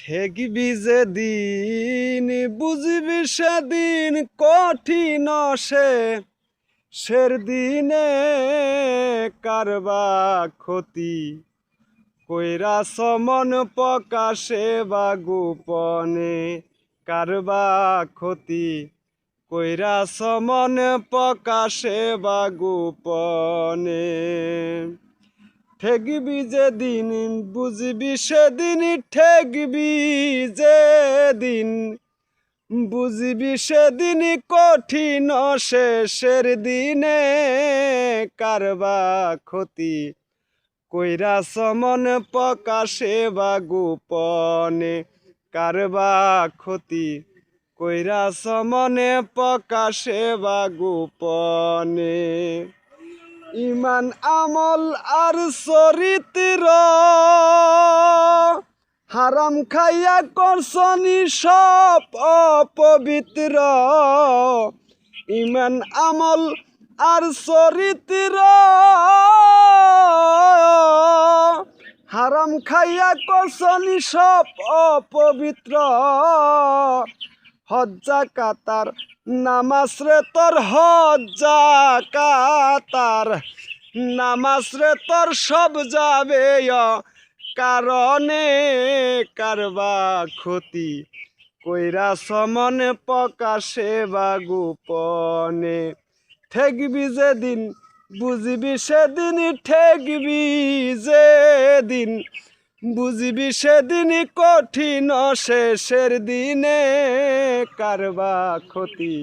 ঠেকবি যেদিন বুঝবি সেদিন কঠিন সের দিনে কারবা ক্ষতি কইরা সমন প্রকাশে বা গোপনে কারবা ক্ষতি কইরা সমন প্রকাশে বা গোপনে ঠেকবি যেদিন বুঝবি সেদিন ঠেকবি যেদিন বুঝবি সেদিন কঠিন শেষের দিনে কারবা ক্ষতি কইরা সমন প্রকাশে বা গোপনে কারবা ক্ষতি কইরা সমনে প্রকাশে বা গোপনে ইমান আমল আর চরিত্র হারাম খাইয়া করছনি সব অপবিত্র ইমান আমল আর চরিত্র হারাম খাইয়া করছনি সব অপবিত্র হজ্জা কাতার নামাজ রে তোর হজ্জা কাতার নামাজ রে তোর সব যাবে কারণে কারবা ক্ষতি কইরা সমনে প্রকাশে বা গোপনে ঠেকবি যেদিন বুঝবি সেদিন ঠেকবি যেদিন বুঝবি সেদিন কঠিন শেষের দিনে কারবা ক্ষতি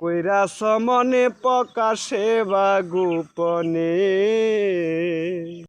কইরা সমনে প্রকাশে বা গোপনে।